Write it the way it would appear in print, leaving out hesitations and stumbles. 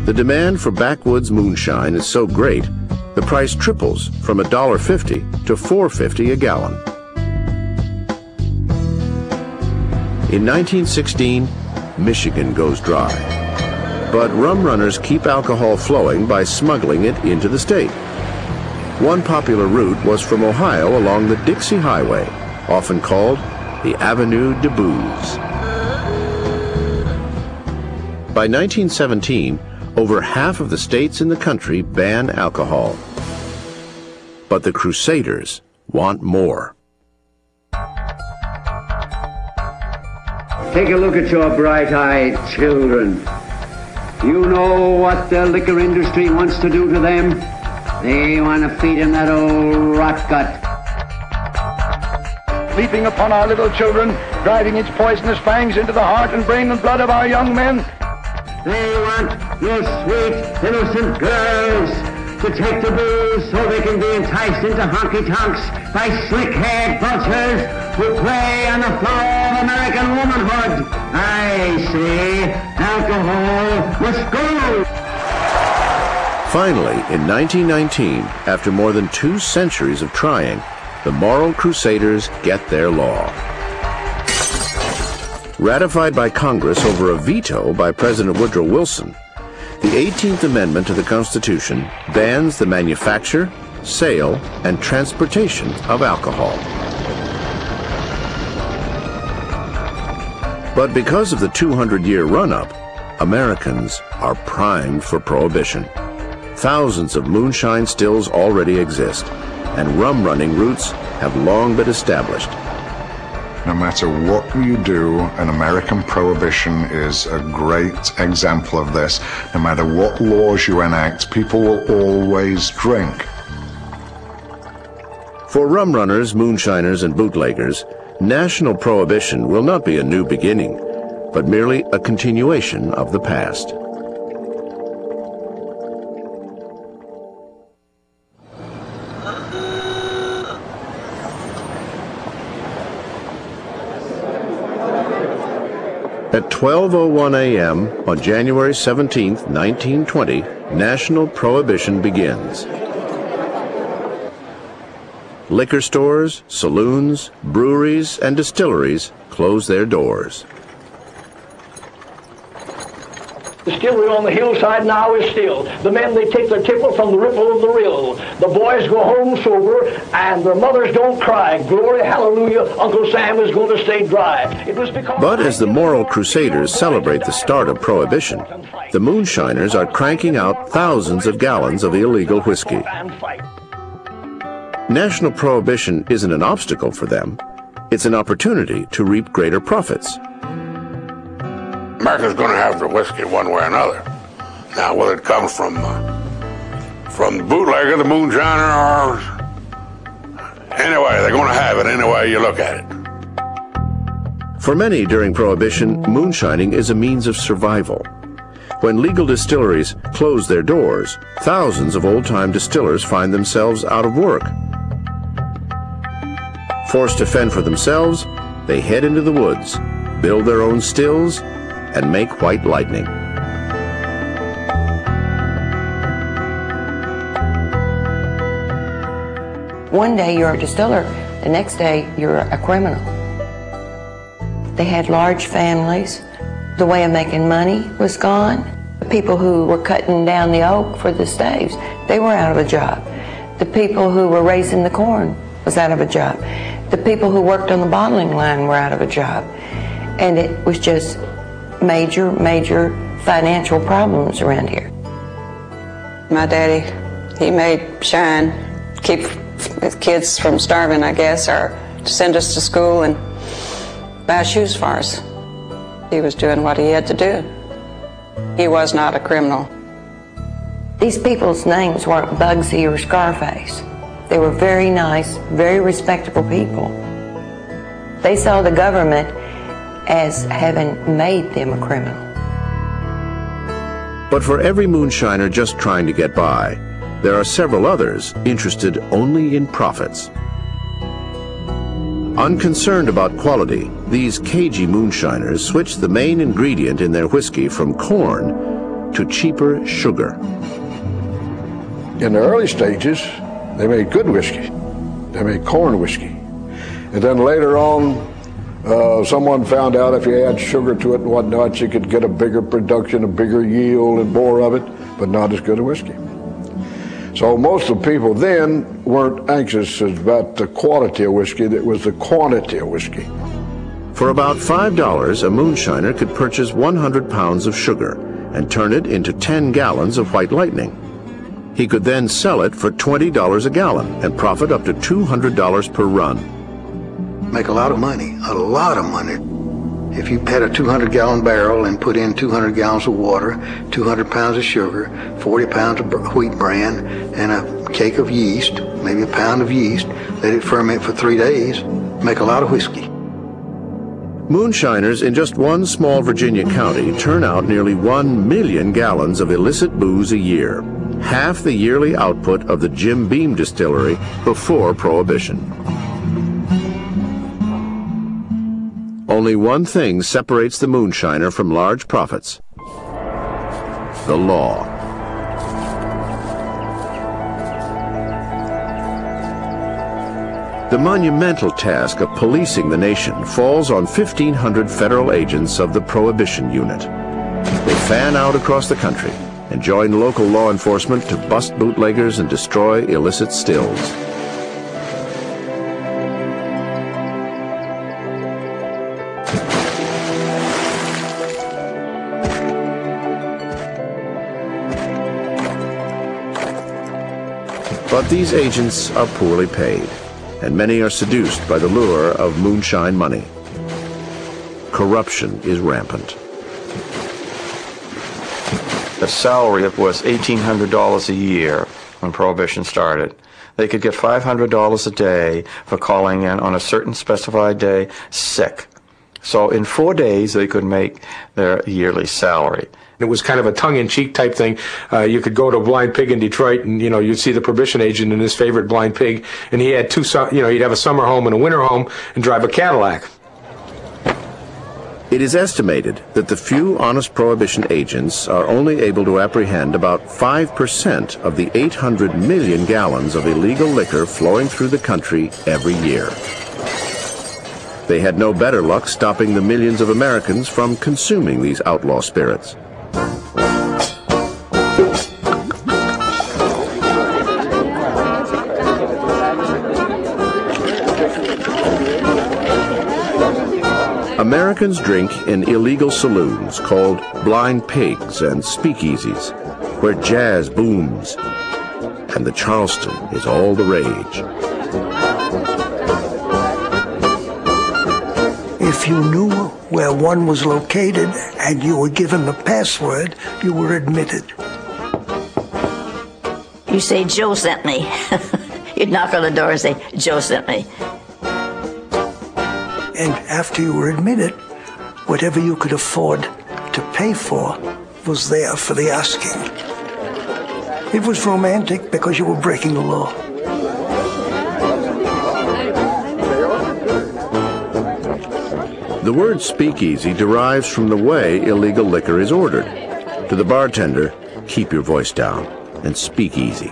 The demand for backwoods moonshine is so great, the price triples from $1.50 to $4.50 a gallon. In 1916, Michigan goes dry. But Rumrunners keep alcohol flowing by smuggling it into the state. One popular route was from Ohio along the Dixie Highway, often called the Avenue de Booze. By 1917, over half of the states in the country ban alcohol. But the Crusaders want more. Take a look at your bright-eyed children. You know what the liquor industry wants to do to them? They want to feed them that old rot gut. Leaping upon our little children, driving its poisonous fangs into the heart and brain and blood of our young men. They want your sweet, innocent girls to take the booze so they can be enticed into honky-tonks by slick-haired vultures who prey on the flower of American womanhood. I say alcohol must go. Finally, in 1919, after more than 2 centuries of trying, the Moral Crusaders get their law. Ratified by Congress over a veto by President Woodrow Wilson, the 18th Amendment to the Constitution bans the manufacture, sale, and transportation of alcohol. But because of the 200-year run-up, Americans are primed for prohibition. Thousands of moonshine stills already exist, and rum-running routes have long been established. No matter what you do, an American prohibition is a great example of this. No matter what laws you enact, people will always drink. For rum-runners, moonshiners, and bootleggers, national prohibition will not be a new beginning, but merely a continuation of the past. At 12:01 a.m. on January 17, 1920, national prohibition begins. Liquor stores, saloons, breweries, and distilleries close their doors. The distillery on the hillside now is still. The men, they take their tipple from the ripple of the rill. The boys go home sober, and their mothers don't cry. Glory, hallelujah, Uncle Sam is going to stay dry. It was because... But as the Moral Crusaders celebrate the start of Prohibition, the moonshiners are cranking out thousands of gallons of illegal whiskey. National prohibition isn't an obstacle for them. It's an opportunity to reap greater profits. America's going to have their whiskey one way or another. Now, whether it comes from the bootlegger, the moonshiner, or anyway, they're going to have it any way you look at it. For many during Prohibition, moonshining is a means of survival. When legal distilleries close their doors, thousands of old-time distillers find themselves out of work. Forced to fend for themselves, they head into the woods, build their own stills, and make white lightning. One day you're a distiller, the next day you're a criminal. They had large families. The way of making money was gone. The people who were cutting down the oak for the staves, they were out of a job. The people who were raising the corn was out of a job. The people who worked on the bottling line were out of a job. And it was just major financial problems around here. My daddy, he made shine, keep his kids from starving, I guess, or to send us to school and buy shoes for us. He was doing what he had to do. He was not a criminal. These people's names weren't Bugsy or Scarface. They were very nice, very respectable people. They saw the government as having made them a criminal. But for every moonshiner just trying to get by, there are several others interested only in profits. Unconcerned about quality, these cagey moonshiners switch the main ingredient in their whiskey from corn to cheaper sugar. In the early stages, they made good whiskey. They made corn whiskey. And then later on, someone found out if you add sugar to it and whatnot, you could get a bigger production, a bigger yield and more of it, but not as good a whiskey. So most of the people then weren't anxious about the quality of whiskey, it was the quantity of whiskey. For about $5, a moonshiner could purchase 100 pounds of sugar and turn it into 10 gallons of White Lightning. He could then sell it for $20 a gallon and profit up to $200 per run. Make a lot of money, a lot of money. If you had a 200-gallon barrel and put in 200 gallons of water, 200 pounds of sugar, 40 pounds of wheat bran, and a cake of yeast, maybe a pound of yeast, let it ferment for 3 days, make a lot of whiskey. Moonshiners in just one small Virginia county turn out nearly 1 million gallons of illicit booze a year, half the yearly output of the Jim Beam distillery before Prohibition. Only one thing separates the moonshiner from large profits: the law. The monumental task of policing the nation falls on 1,500 federal agents of the Prohibition Unit. They fan out across the country and join local law enforcement to bust bootleggers and destroy illicit stills. But these agents are poorly paid, and many are seduced by the lure of moonshine money. Corruption is rampant. The salary was $1,800 a year when Prohibition started. They could get $500 a day for calling in on a certain specified day sick. So in 4 days they could make their yearly salary. It was kind of a tongue-in-cheek type thing. You could go to a blind pig in Detroit, and you'd see the Prohibition agent and his favorite blind pig, and he had he'd have a summer home and a winter home, and drive a Cadillac. It is estimated that the few honest Prohibition agents are only able to apprehend about 5% of the 800 million gallons of illegal liquor flowing through the country every year. They had no better luck stopping the millions of Americans from consuming these outlaw spirits. Americans drink in illegal saloons called blind pigs and speakeasies, where jazz booms, and the Charleston is all the rage. If you knew where one was located and you were given the password, you were admitted. You say, Joe sent me. You'd knock on the door and say, Joe sent me. And after you were admitted, whatever you could afford to pay for was there for the asking. It was romantic because you were breaking the law. The word speakeasy derives from the way illegal liquor is ordered. To the bartender, keep your voice down and speak easy.